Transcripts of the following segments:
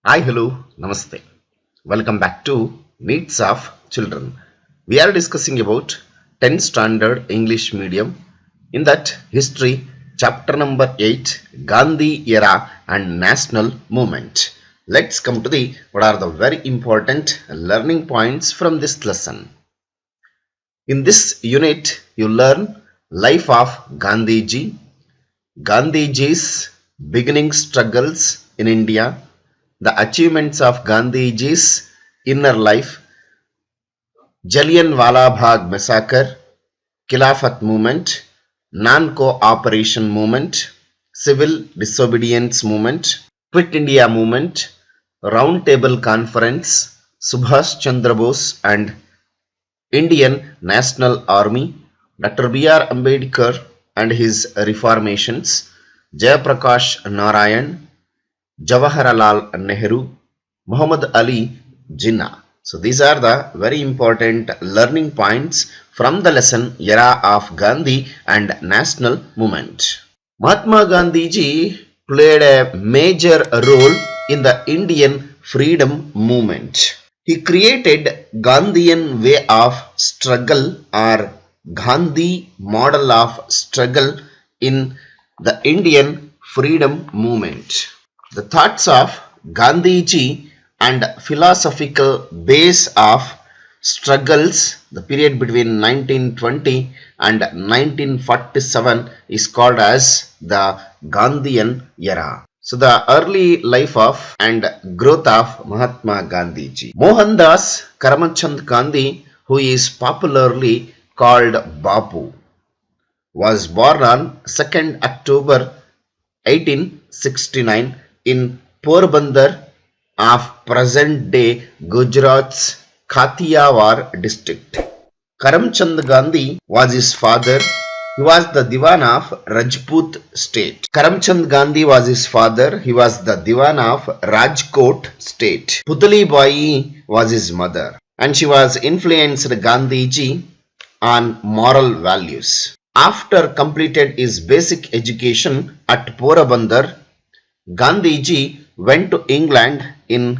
Hi, hello, namaste. Welcome back to Needs of Children. We are discussing about 10th standard English medium. In that history, chapter number 8, Gandhi Era and National Movement. Let's come to the what are the very important learning points from this lesson. In this unit, you learn life of Gandhiji, Gandhiji's beginning struggles in India, the achievements of Gandhiji's inner life, Jallianwala Bagh massacre, Khilafat movement, non-cooperation movement, civil disobedience movement, Quit India movement, Round Table Conference, Subhash Chandra Bose and Indian National Army, Dr. B.R. Ambedkar and his reformations, Jayaprakash Narayan, Jawaharlal Nehru, Muhammad Ali Jinnah. So these are the very important learning points from the lesson Era of Gandhi and National Movement. Mahatma Gandhiji played a major role in the Indian freedom movement. He created Gandhian way of struggle or Gandhi model of struggle in the Indian freedom movement. The thoughts of Gandhiji and philosophical base of struggles, the period between 1920 and 1947 is called as the Gandhian Era. So the early life of and growth of Mahatma Gandhiji. Mohandas Karamchand Gandhi, who is popularly called Bapu, was born on 2nd October 1869 in Porbandar of present-day Gujarat's Kathiawar district. Karamchand Gandhi was his father. He was the Diwan of Rajput state. Karamchand Gandhi was his father. He was the Diwan of Rajkot state. Putali Bai was his mother. And she was influenced Gandhiji on moral values. After completed his basic education at Porabandar, Gandhiji went to England in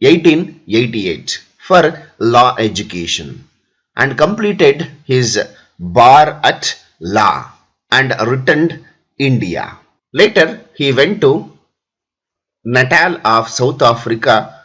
1888 for law education and completed his bar at law and returned India. Later, he went to Natal of South Africa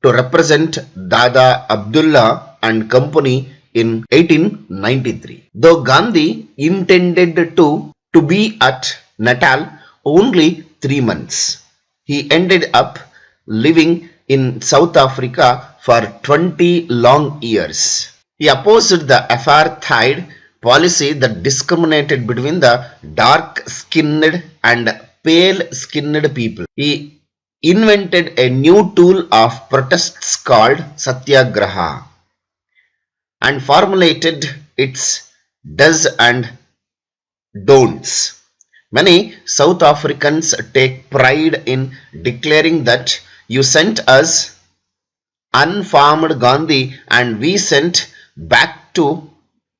to represent Dada Abdullah and company in 1893. Though Gandhi intended to be at Natal only 3 months, he ended up living in South Africa for 20 long years. He opposed the apartheid policy that discriminated between the dark-skinned and pale-skinned people. He invented a new tool of protests called Satyagraha and formulated its do's and don'ts. Many South Africans take pride in declaring that you sent us unfarmed Gandhi and we sent back to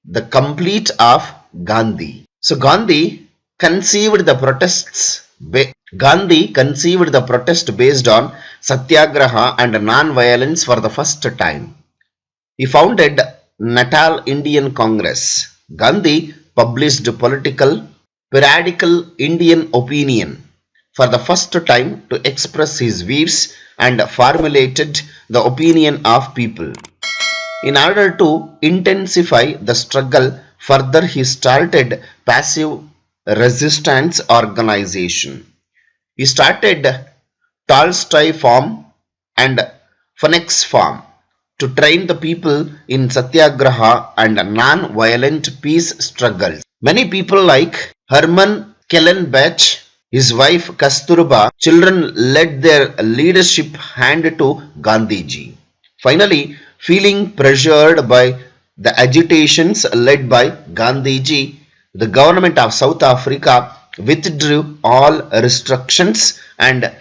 the complete of Gandhi. So Gandhi conceived the protest based on Satyagraha and non-violence for the first time. He founded Natal Indian Congress. Gandhi published political periodical Indian opinion for the first time to express his views and formulated the opinion of people. In order to intensify the struggle further, he started passive resistance organization. He started Tolstoy Farm and Phoenix Farm to train the people in Satyagraha and non-violent peace struggles. Many people like Herman Kellenbach, his wife Kasturba, children led their leadership hand to Gandhiji. Finally, feeling pressured by the agitations led by Gandhiji, the government of South Africa withdrew all restrictions and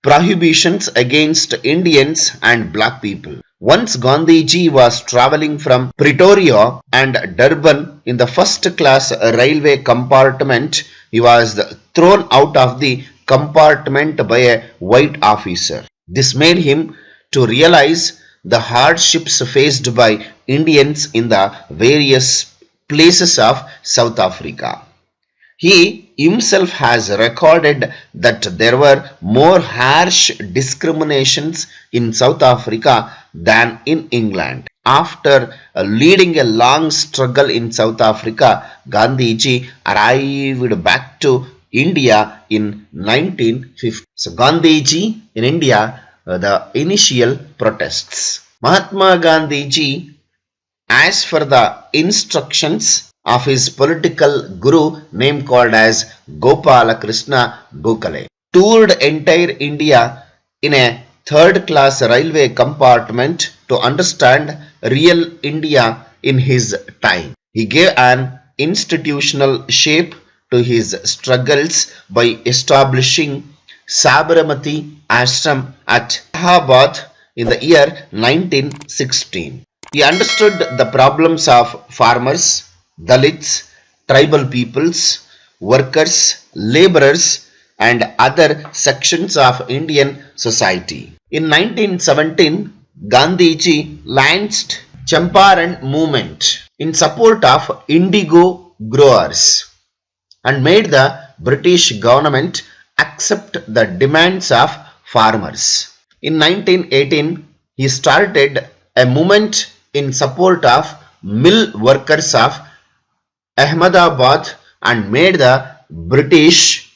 prohibitions against Indians and black people. Once Gandhiji was traveling from Pretoria and Durban in the first class railway compartment, he was thrown out of the compartment by a white officer. This made him to realize the hardships faced by Indians in the various places of South Africa. He himself has recorded that there were more harsh discriminations in South Africa than in England. After leading a long struggle in South Africa, Gandhiji arrived back to India in 1950. So Gandhiji in India, the initial protests. Mahatma Gandhiji, as for the instructions of his political guru name called as Gopala Krishna Gokale, toured entire India in a third class railway compartment to understand real India in his time. He gave an institutional shape to his struggles by establishing Sabarmati Ashram at Ahmedabad in the year 1916. He understood the problems of farmers, Dalits, tribal peoples, workers, laborers, and other sections of Indian society. In 1917, Gandhiji launched Champaran movement in support of indigo growers and made the British government accept the demands of farmers. In 1918, he started a movement in support of mill workers of Ahmedabad and made the British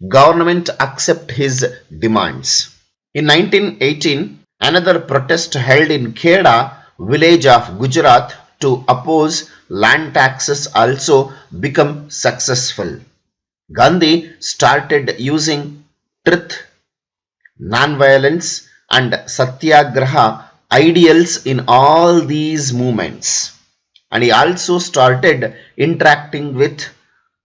government accept his demands. In 1918, another protest held in Kheda village of Gujarat to oppose land taxes also became successful. Gandhi started using truth, non-violence and Satyagraha ideals in all these movements. And he also started interacting with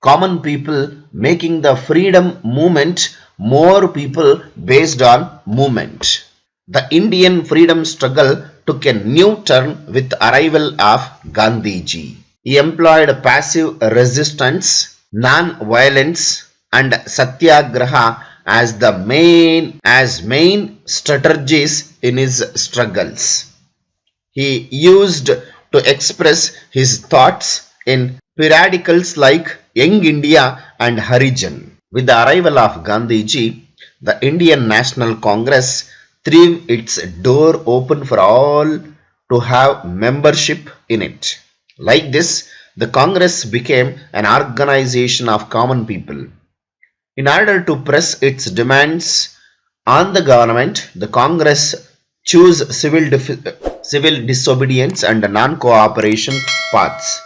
common people, making the freedom movement more people based on movement. The Indian freedom struggle took a new turn with the arrival of Gandhiji. He employed passive resistance, non-violence and Satyagraha as the main strategies in his struggles. He used to express his thoughts in periodicals like Young India and HARIJAD. With the arrival of Gandhiji, the Indian National Congress threw its door open for all to have membership in it. Like this, the Congress became an organization of common people. In order to press its demands on the government, the Congress chose civil disobedience and non-cooperation paths.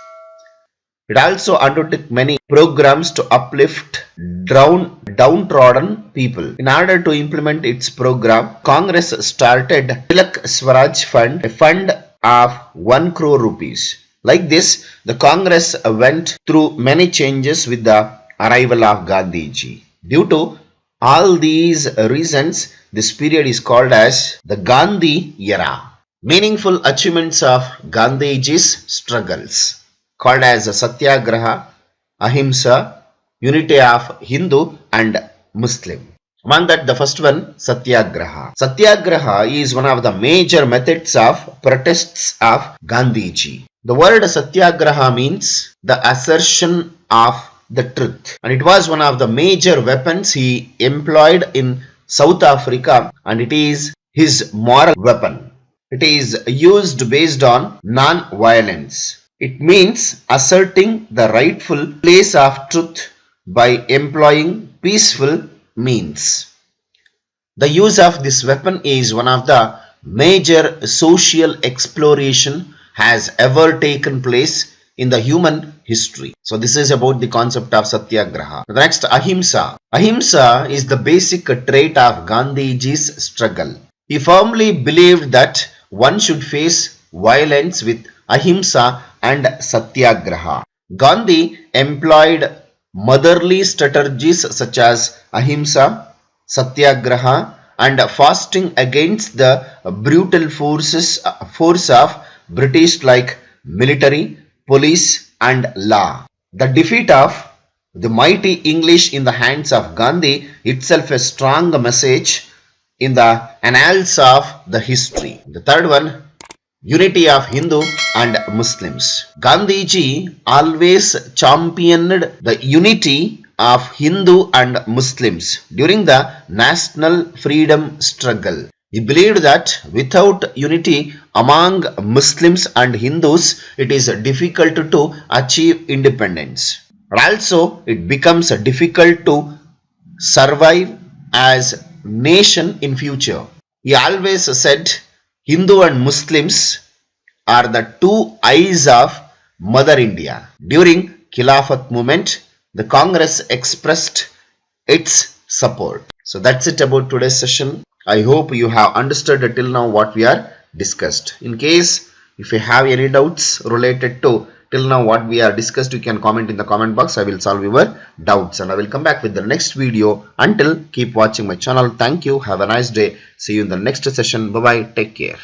It also undertook many programs to uplift downtrodden people. In order to implement its program, Congress started Tilak Swaraj Fund, a fund of 1 crore rupees. Like this, the Congress went through many changes with the arrival of Gandhiji. Due to all these reasons, this period is called as the Gandhi Era. Meaningful achievements of Gandhiji's struggles, called as Satyagraha, Ahimsa, unity of Hindu and Muslim. Among that, the first one, Satyagraha. Satyagraha is one of the major methods of protests of Gandhiji. The word Satyagraha means the assertion of the truth, and it was one of the major weapons he employed in South Africa, and it is his moral weapon. It is used based on non-violence. It means asserting the rightful place of truth by employing peaceful means. The use of this weapon is one of the major social exploration has ever taken place in the human history. So this is about the concept of Satyagraha. The next, Ahimsa. Ahimsa is the basic trait of Gandhiji's struggle. He firmly believed that one should face violence with Ahimsa and Satyagraha. Gandhi employed motherly strategies such as Ahimsa, Satyagraha and fasting against the brutal force of British like military, police and law. The defeat of the mighty English in the hands of Gandhi itself a strong message in the annals of the history. The third one, unity of Hindu and Muslims. Gandhiji always championed the unity of Hindu and Muslims during the national freedom struggle. He believed that without unity among Muslims and Hindus, it is difficult to achieve independence. Also, it becomes difficult to survive as nation in future. He always said Hindu and Muslims are the two eyes of Mother India. During Khilafat movement, the Congress expressed its support. So that's it about today's session. I hope you have understood till now what we are discussed. In case if you have any doubts related to till now what we are discussed, you can comment in the comment box. I will solve your doubts and I will come back with the next video. Until, keep watching my channel. Thank you. Have a nice day. See you in the next session. Bye bye. Take care.